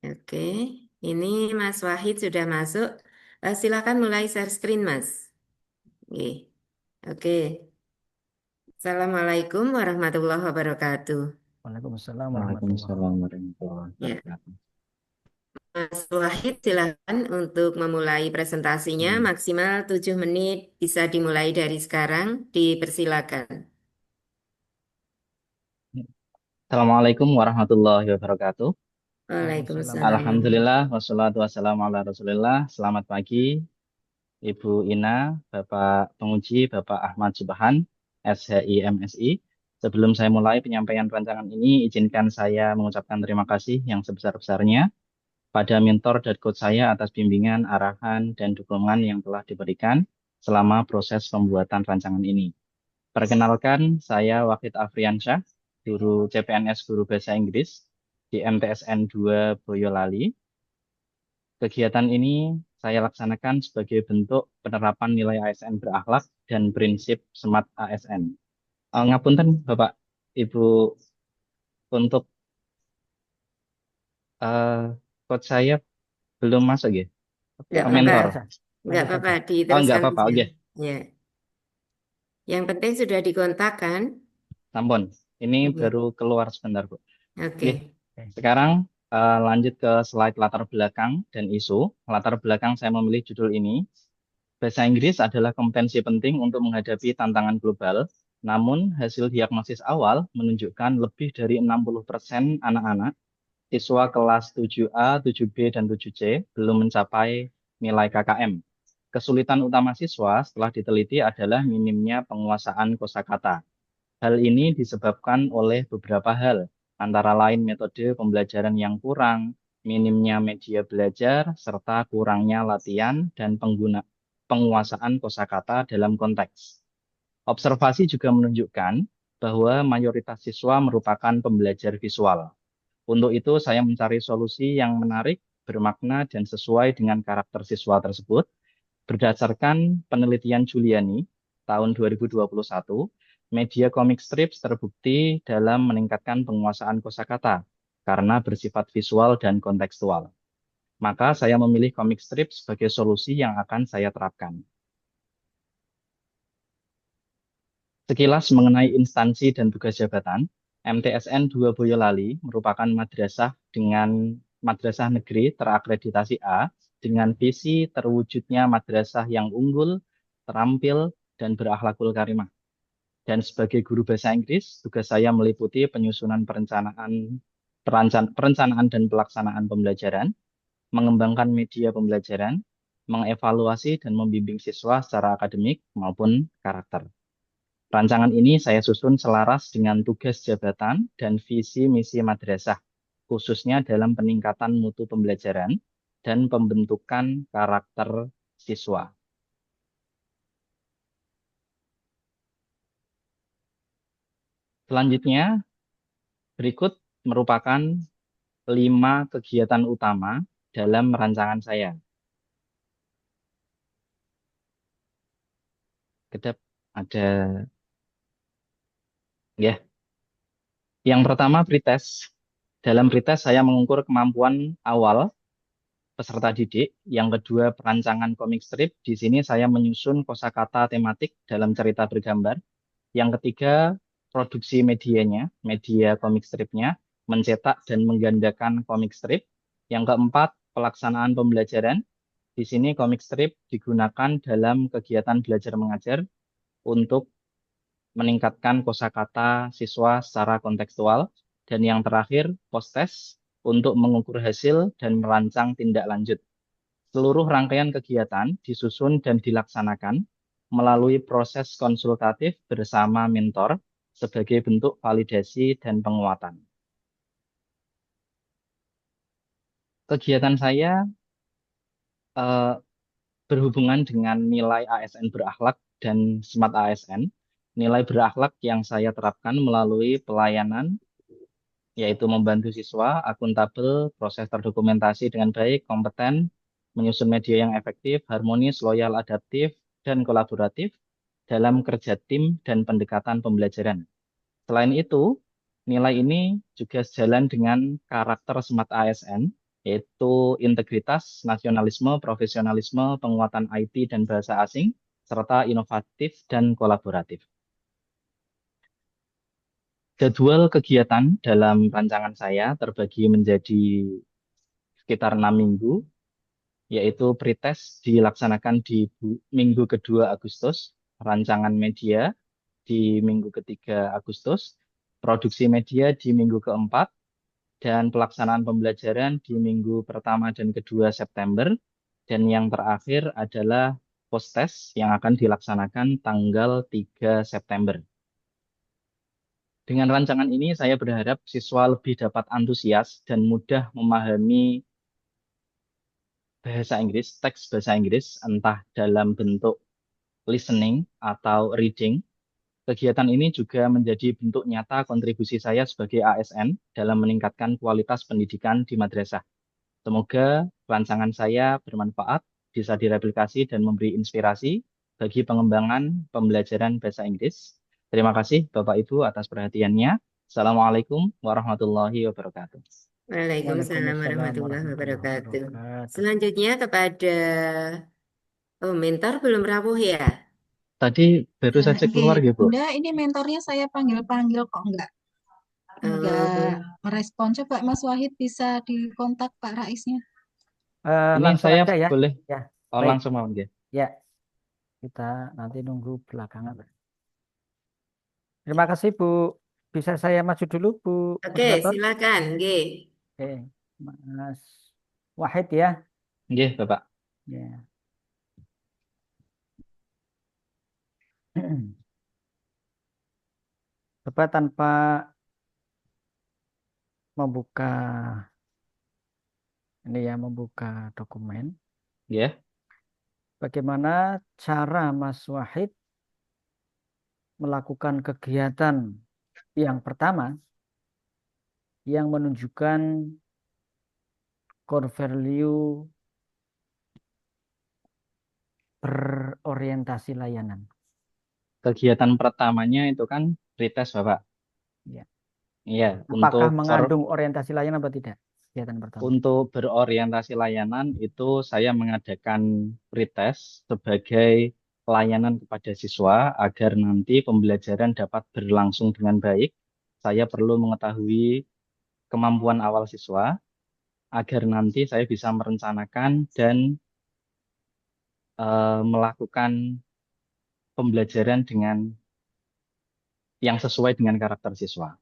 Oke, ini Mas Wahid sudah masuk. Silakan mulai share screen, Mas. Oke, oke. Assalamualaikum warahmatullahi wabarakatuh. Waalaikumsalam warahmatullahi Waalaikumsalam wabarakatuh. warahmatullahi Ya, wabarakatuh. Mas Wahid silakan untuk memulai presentasinya Hmm. maksimal 7 menit. Bisa dimulai dari sekarang. Dipersilakan. Assalamualaikum warahmatullahi wabarakatuh. Waalaikumsalam Waalaikumsalam. warahmatullahi Alhamdulillah, wabarakatuh. wassalatu wassalamu ala Rasulillah. Selamat pagi, Ibu Ina, Bapak Penguji, Bapak Ahmad Subhan, SHI MSI. Sebelum saya mulai penyampaian rancangan ini, izinkan saya mengucapkan terima kasih yang sebesar-besarnya pada mentor dan coach saya atas bimbingan, arahan, dan dukungan yang telah diberikan selama proses pembuatan rancangan ini. Perkenalkan, saya Wahid Afriansyah, guru CPNS Guru Bahasa Inggris di MTSN 2 Boyolali. Kegiatan ini saya laksanakan sebagai bentuk penerapan nilai ASN berakhlak dan prinsip SMART ASN. Ngapunten, Bapak, Ibu, untuk eh, coach saya belum masuk ya, Enggak apa-apa, mentor. Lanjut saja. enggak Lanjut apa-apa, saja. Oh, nggak diteruskan apa-apa, aja. oke. Ya, yang penting sudah dikontakkan. Sampun, ini Ya. baru keluar sebentar, Bu. Oke, Oke. Oke. sekarang lanjut ke slide latar belakang dan isu. Latar belakang saya memilih judul ini. Bahasa Inggris adalah kompetensi penting untuk menghadapi tantangan global. Namun, hasil diagnosis awal menunjukkan lebih dari 60% anak-anak siswa kelas 7A, 7B, dan 7C belum mencapai nilai KKM. Kesulitan utama siswa setelah diteliti adalah minimnya penguasaan kosakata. Hal ini disebabkan oleh beberapa hal, antara lain metode pembelajaran yang kurang, minimnya media belajar, serta kurangnya latihan dan penguasaan kosakata dalam konteks. Observasi juga menunjukkan bahwa mayoritas siswa merupakan pembelajar visual. Untuk itu, saya mencari solusi yang menarik, bermakna, dan sesuai dengan karakter siswa tersebut. Berdasarkan penelitian Juliani tahun 2021, media komik strips terbukti dalam meningkatkan penguasaan kosakata karena bersifat visual dan kontekstual. Maka saya memilih komik strip sebagai solusi yang akan saya terapkan. Sekilas mengenai instansi dan tugas jabatan, MTSN 2 Boyolali merupakan madrasah negeri terakreditasi A dengan visi terwujudnya madrasah yang unggul, terampil, dan berakhlakul karimah. Dan sebagai guru bahasa Inggris, tugas saya meliputi penyusunan perencanaan dan pelaksanaan pembelajaran, mengembangkan media pembelajaran, mengevaluasi dan membimbing siswa secara akademik maupun karakter. Rancangan ini saya susun selaras dengan tugas jabatan dan visi misi madrasah, khususnya dalam peningkatan mutu pembelajaran dan pembentukan karakter siswa. Selanjutnya, berikut merupakan 5 kegiatan utama dalam rancangan saya. Kedap ada, ya. Yang pertama, pretest. Dalam pretest saya mengukur kemampuan awal peserta didik. Yang kedua, perancangan komik strip. Di sini saya menyusun kosakata tematik dalam cerita bergambar. Yang ketiga, produksi medianya, media komik stripnya, mencetak dan menggandakan komik strip. Yang keempat, pelaksanaan pembelajaran. Di sini komik strip digunakan dalam kegiatan belajar mengajar untuk meningkatkan kosakata siswa secara kontekstual. Dan yang terakhir, post-test untuk mengukur hasil dan merancang tindak lanjut. Seluruh rangkaian kegiatan disusun dan dilaksanakan melalui proses konsultatif bersama mentor sebagai bentuk validasi dan penguatan. Kegiatan saya eh, berhubungan dengan nilai ASN berakhlak dan SMART ASN. Nilai berakhlak yang saya terapkan melalui pelayanan, yaitu membantu siswa, akuntabel, proses terdokumentasi dengan baik, kompeten, menyusun media yang efektif, harmonis, loyal, adaptif, dan kolaboratif dalam kerja tim dan pendekatan pembelajaran. Selain itu, nilai ini juga sejalan dengan karakter SMART ASN, yaitu integritas, nasionalisme, profesionalisme, penguatan IT dan bahasa asing, serta inovatif dan kolaboratif. Jadwal kegiatan dalam rancangan saya terbagi menjadi sekitar 6 minggu, yaitu pretest dilaksanakan di minggu kedua Agustus, rancangan media di minggu ketiga Agustus, produksi media di minggu keempat, dan pelaksanaan pembelajaran di minggu pertama dan kedua September, dan yang terakhir adalah post-test yang akan dilaksanakan tanggal 3 September. Dengan rancangan ini, saya berharap siswa lebih dapat antusias dan mudah memahami bahasa Inggris, teks bahasa Inggris, entah dalam bentuk listening atau reading. Kegiatan ini juga menjadi bentuk nyata kontribusi saya sebagai ASN dalam meningkatkan kualitas pendidikan di madrasah. Semoga rancangan saya bermanfaat, bisa direplikasi dan memberi inspirasi bagi pengembangan pembelajaran bahasa Inggris. Terima kasih Bapak Ibu atas perhatiannya. Assalamualaikum warahmatullahi wabarakatuh. Waalaikumsalam Waalaikumsalam warahmatullahi warahmatullahi wabarakatuh. wabarakatuh. Selanjutnya kepada mentor belum rawuh ya? Tadi baru saja Oke, keluar ya, Bu. Bunda, ini mentornya saya panggil-panggil kok enggak Eh, merespon. Coba Mas Wahid bisa dikontak Pak Raisnya. Ini Langsung saya aja ya. boleh Ya, baik. langsung mau ya. Ya, kita nanti nunggu belakangan. Terima kasih, Bu. Bisa saya maju dulu, Bu Oke, moderator? silakan, G. Oke, Mas Wahid ya. Nggih, Bapak. Ya. Coba tanpa membuka membuka dokumen. Nggih. Bagaimana cara Mas Wahid melakukan kegiatan yang pertama yang menunjukkan core value berorientasi layanan. Kegiatan pertamanya itu kan pretest, Bapak. Ya. Iya, Apakah untuk mengandung orientasi layanan atau tidak? Kegiatan pertama. untuk berorientasi layanan itu saya mengadakan pretest sebagai layanan kepada siswa agar nanti pembelajaran dapat berlangsung dengan baik. Saya perlu mengetahui kemampuan awal siswa agar nanti saya bisa merencanakan dan melakukan pembelajaran dengan yang sesuai dengan karakter siswa.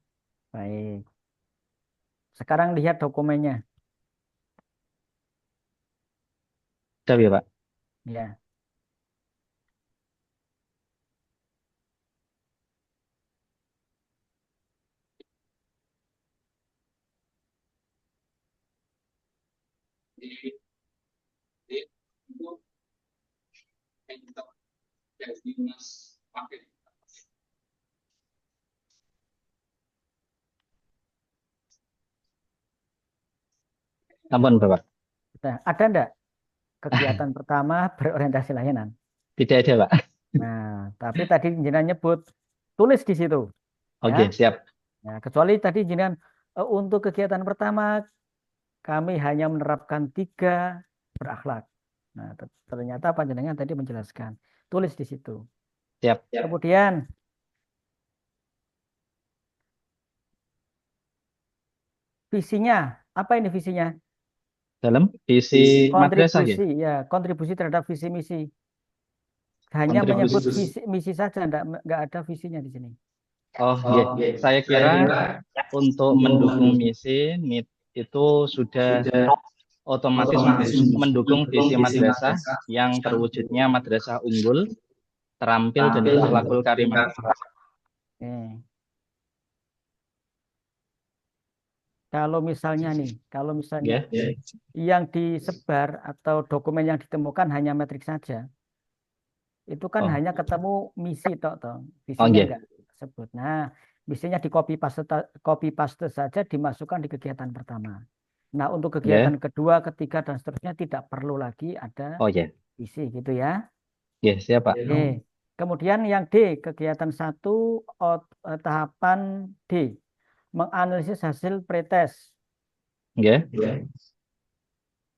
Baik. Sekarang lihat dokumennya. Sudah ya, Pak? Ya. Ampun, Bapak. Nah, ada enggak kegiatan pertama berorientasi layanan? Tidak ada, Pak. Nah, tapi tadi jenengan nyebut tulis di situ. Oke, Ya. siap. Nah, kecuali tadi jenengan untuk kegiatan pertama kami hanya menerapkan 3 berakhlak. Nah, ternyata panjenengan tadi menjelaskan. Tulis di situ. Siap. Kemudian visinya, apa ini visinya? Dalam visi madrasah ya? Kontribusi, ya, kontribusi terhadap visi misi. Hanya menyebut Kontribusi. visi misi saja, enggak ada visinya di sini. Oh, iya. Saya kira untuk mendukung misi itu sudah otomatis mendukung visi madrasah yang terwujudnya madrasah unggul, terampil dan berakhlakul karimah. Oke. Kalau misalnya Ya. yang disebar atau dokumen yang ditemukan hanya metrik saja, itu kan Oh. hanya ketemu misi toh, Oh, visinya iya. enggak sebut. Nah, misinya di copy paste saja dimasukkan di kegiatan pertama. Nah, untuk kegiatan kedua, ketiga dan seterusnya tidak perlu lagi ada Oh, iya. visi gitu ya. Ya, siap, Pak. Oke. Kemudian yang D, kegiatan 1 tahapan D, menganalisis hasil pretest. Ya.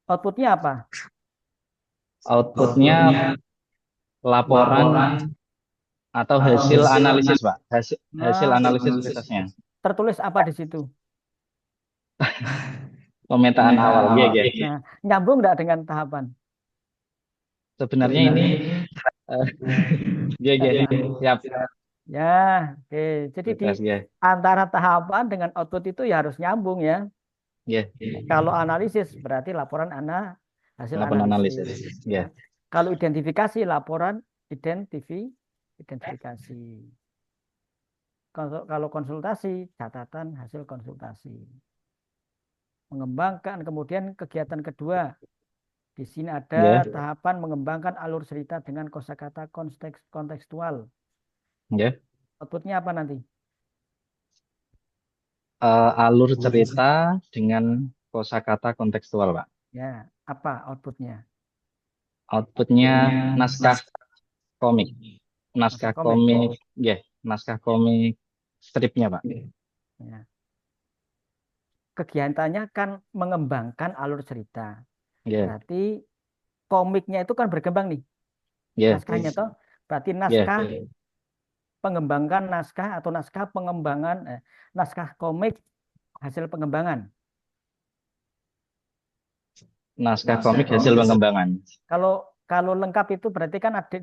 Outputnya apa? Outputnya laporan atau hasil analisis, Pak. Hasil Nah, analisis risetnya. tertulis apa di situ? Pemetaan awal. Iya, iya. Nah, nyambung nggak dengan tahapan? Sebenarnya ini eh, iya, iya. Siap. Ya, oke. Jadi di Tugas, iya. antara tahapan dengan output itu ya harus nyambung ya. Iya, Kalau analisis berarti laporan hasil laporan analisis. analisis. Ya. Iya, Kalau identifikasi laporan identifikasi. Kalau konsultasi catatan hasil konsultasi. Mengembangkan kemudian kegiatan kedua. Di sini ada iya, tahapan mengembangkan alur cerita dengan kosakata kontekstual. iya. Outputnya apa nanti? Alur cerita dengan kosakata kontekstual, Pak. Ya, apa outputnya? Outputnya naskah komik. Naskah Naskah komik. komik, ya, naskah komik stripnya, Pak. Ya. Kegiatannya kan mengembangkan alur cerita. Ya, Berarti komiknya itu kan berkembang nih. ya, Naskahnya toh. Berarti ya. naskah pengembangan naskah atau naskah pengembangan naskah komik hasil pengembangan. Naskah komik hasil pengembangan. Kalau kalau lengkap itu berarti kan ada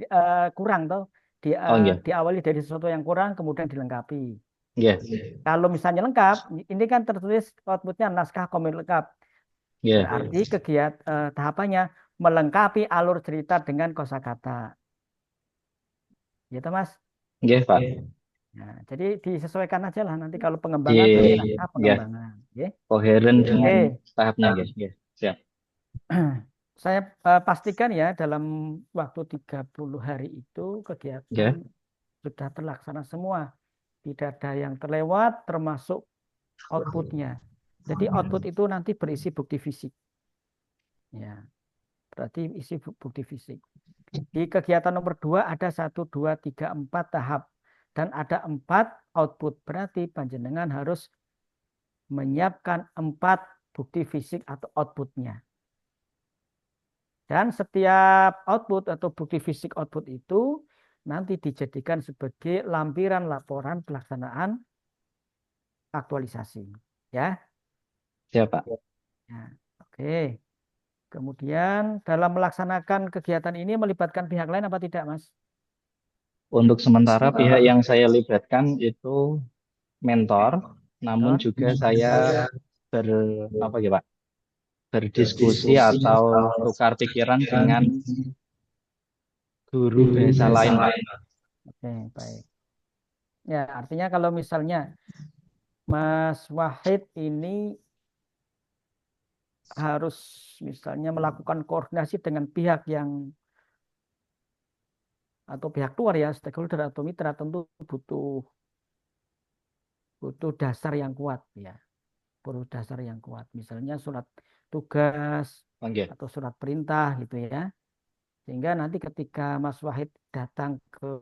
kurang toh. Oh, iya, Diawali dari sesuatu yang kurang kemudian dilengkapi. iya, Kalau misalnya lengkap, ini kan tertulis outputnya naskah komik lengkap. iya. Berarti tahapannya melengkapi alur cerita dengan kosakata. Gitu, Mas. Iya, Pak. Nah, jadi disesuaikan aja lah nanti kalau Di, pengembangan berarti naskah ya, pengembangan. Oke. koheren dengan Oke. tahapnya, ya. Ya, siap. Saya pastikan ya dalam waktu 30 hari itu kegiatan Ya, sudah terlaksana semua. Tidak ada yang terlewat termasuk outputnya. Jadi output itu nanti berisi bukti fisik. Ya, berarti isi bukti fisik. Di kegiatan nomor 2 ada 1, 2, 3, 4 tahap. Dan ada 4 output. Berarti panjenengan harus menyiapkan 4 bukti fisik atau outputnya. Dan setiap output atau bukti fisik output itu nanti dijadikan sebagai lampiran laporan pelaksanaan aktualisasi. Ya. siap, Pak. Ya. Oke. Kemudian dalam melaksanakan kegiatan ini melibatkan pihak lain apa tidak, Mas? Untuk sementara pihak yang saya libatkan itu mentor, namun Mentor. juga saya ber apa ya, Pak? Berdiskusi atau tukar pikiran dengan guru bahasa lain, Pak. Oke, baik. Ya, artinya kalau misalnya Mas Wahid ini harus misalnya melakukan koordinasi dengan pihak yang atau pihak luar ya, stakeholder atau mitra tentu butuh butuh dasar yang kuat ya, perlu dasar yang kuat. Misalnya surat tugas Oke, atau surat perintah gitu ya. Sehingga nanti ketika Mas Wahid datang ke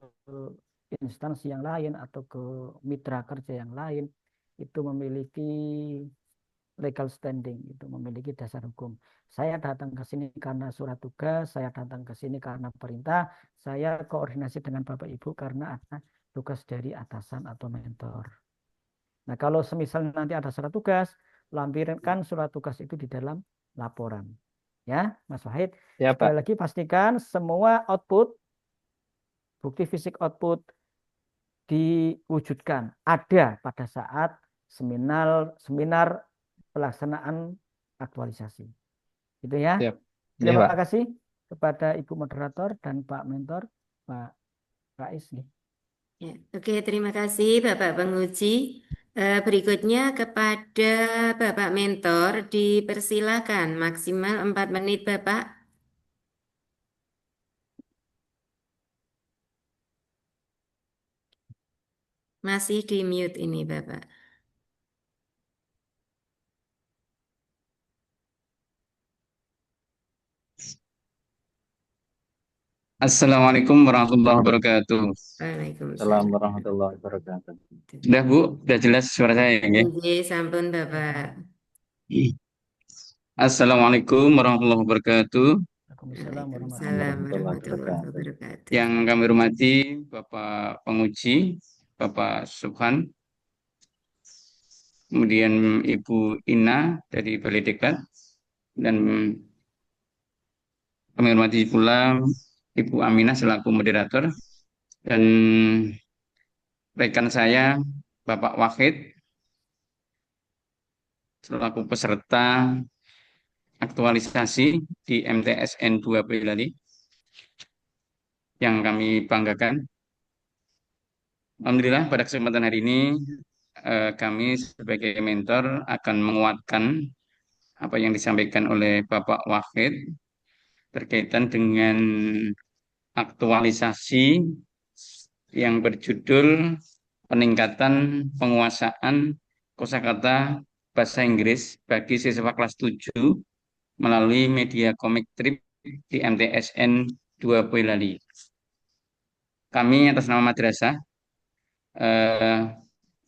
instansi yang lain atau ke mitra kerja yang lain itu memiliki legal standing, itu memiliki dasar hukum. Saya datang ke sini karena surat tugas, saya datang ke sini karena perintah, saya koordinasi dengan Bapak Ibu karena ada tugas dari atasan atau mentor. Nah, kalau semisal nanti ada surat tugas, lampirkan surat tugas itu di dalam laporan. Ya, Mas Wahid. siap, Sekali Pak. lagi pastikan semua output, bukti fisik output diwujudkan ada pada saat seminar pelaksanaan aktualisasi. Itu ya. Siap. Iya, Terima Pak. kasih kepada Ibu Moderator dan Pak Mentor, Pak Rais. Ya, oke, terima kasih Bapak Penguji. Berikutnya kepada Bapak Mentor dipersilakan maksimal 4 menit Bapak. Masih di mute ini Bapak. Assalamualaikum warahmatullahi wabarakatuh. Assalamualaikum Waalaikumsalam. warahmatullahi wabarakatuh. Udah Bu, udah jelas suara saya ya? Nggih, sampun Bapak. Assalamualaikum warahmatullahi wabarakatuh. Waalaikumsalam warahmatullahi Waalaikumsalam wabarakatuh. warahmatullahi wabarakatuh. Yang kami hormati Bapak Penguji, Bapak Subhan, kemudian Ibu Ina dari Balai Diklat, dan kami hormati pula Ibu Aminah selaku moderator, dan rekan saya Bapak Wahid selaku peserta aktualisasi di MTSN 2 Boyolali yang kami banggakan. Alhamdulillah pada kesempatan hari ini kami sebagai mentor akan menguatkan apa yang disampaikan oleh Bapak Wahid berkaitan dengan aktualisasi yang berjudul peningkatan penguasaan kosakata bahasa Inggris bagi siswa kelas 7 melalui media komik trip di MTSN 2 Boyolali. Kami atas nama madrasah eh,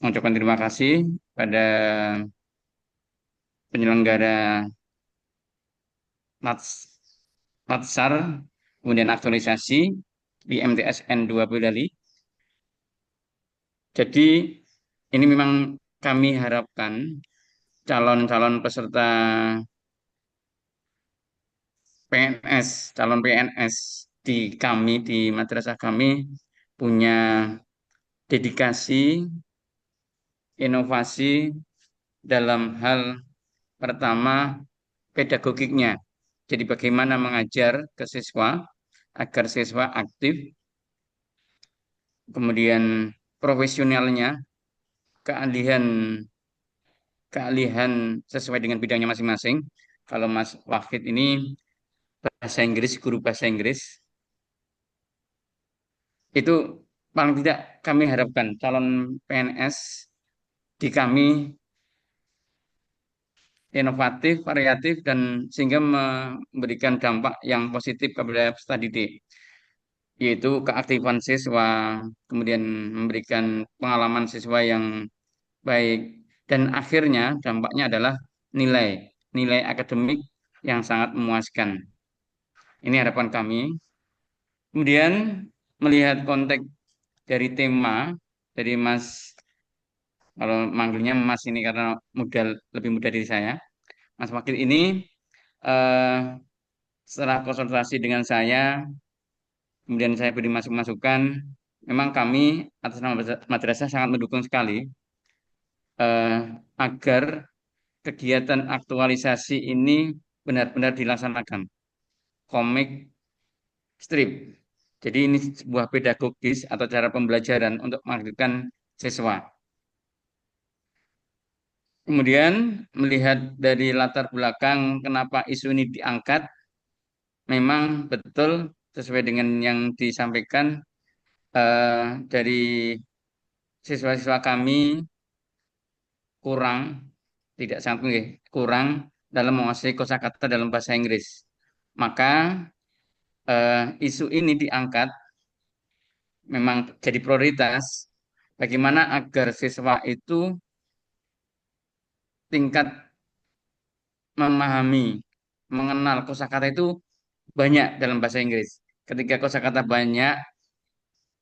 mengucapkan terima kasih pada penyelenggara Latsar, kemudian aktualisasi di MTSN 2 Boyolali. Jadi ini memang kami harapkan calon-calon peserta PNS, calon PNS di madrasah kami punya dedikasi, inovasi dalam hal pertama pedagogiknya. Jadi bagaimana mengajar ke siswa agar siswa aktif, kemudian profesionalnya, keahlian keahlian sesuai dengan bidangnya masing-masing. Kalau Mas Wahid ini bahasa Inggris, guru bahasa Inggris, itu paling tidak kami harapkan calon PNS di kami inovatif, variatif, dan sehingga memberikan dampak yang positif kepada peserta didik, yaitu keaktifan siswa, kemudian memberikan pengalaman siswa yang baik, dan akhirnya dampaknya adalah nilai, nilai akademik yang sangat memuaskan. Ini harapan kami. Kemudian melihat konteks dari tema dari Mas, kalau manggilnya Mas ini karena lebih muda dari saya, Mas Wakil ini eh, setelah konsultasi dengan saya, kemudian saya beri masukan, memang kami atas nama madrasah sangat mendukung sekali eh, agar kegiatan aktualisasi ini benar-benar dilaksanakan. Komik strip. Jadi ini sebuah pedagogis atau cara pembelajaran untuk menghadirkan siswa. Kemudian melihat dari latar belakang kenapa isu ini diangkat, memang betul sesuai dengan yang disampaikan dari siswa-siswa kami kurang, tidak sangat kurang dalam menguasai kosakata dalam bahasa Inggris. Maka isu ini diangkat memang jadi prioritas. Bagaimana agar siswa itu tingkat memahami, mengenal kosakata itu banyak dalam bahasa Inggris. Ketika kosakata banyak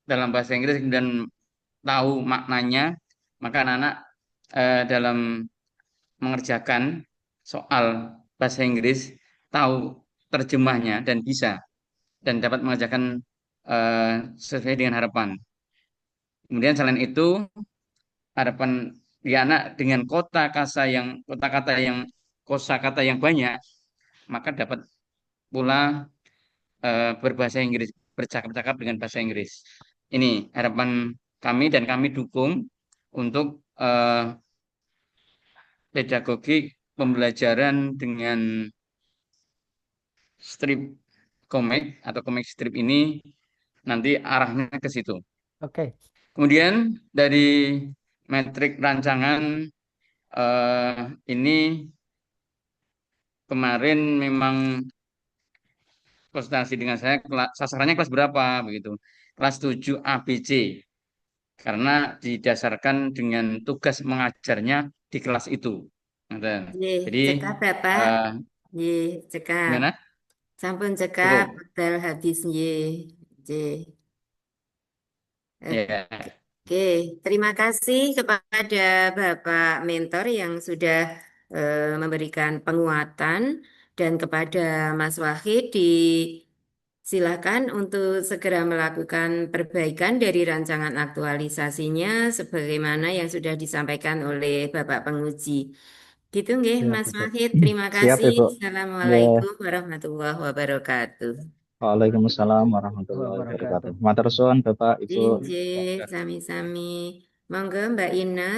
dalam bahasa Inggris dan tahu maknanya, maka anak-anak dalam mengerjakan soal bahasa Inggris tahu terjemahnya dan bisa dan dapat mengerjakan sesuai dengan harapan. Kemudian selain itu harapan di anak dengan kosakata yang banyak, maka dapat pula berbahasa Inggris, bercakap-cakap dengan bahasa Inggris. Ini harapan kami dan kami dukung untuk pedagogi pembelajaran dengan strip komik atau komik strip ini nanti arahnya ke situ. Oke. Kemudian dari metrik rancangan ini kemarin memang konsultasi dengan saya, sasarannya kelas berapa begitu. Kelas 7 ABC. Karena didasarkan dengan tugas mengajarnya di kelas itu. Nah, Nggih, jadi cekap ya Pak. Nggih, cekap. Gimana? Sampun cekap, Cukup. wekdal habis nggih. Nggih. Ya. Oke, terima kasih kepada Bapak Mentor yang sudah memberikan penguatan dan kepada Mas Wahid silakan untuk segera melakukan perbaikan dari rancangan aktualisasinya sebagaimana yang sudah disampaikan oleh Bapak Penguji. Gitu nggih, Siap, Mas Ibu. Wahid. Terima Siap, kasih. Ibu. Ya. Assalamualaikum warahmatullahi wabarakatuh. Waalaikumsalam warahmatullahi wabarakatuh. Wabarakatuh. Matur suwun Bapak, Ibu. Jinjih, sami-sami. Monggo Mbak Ina.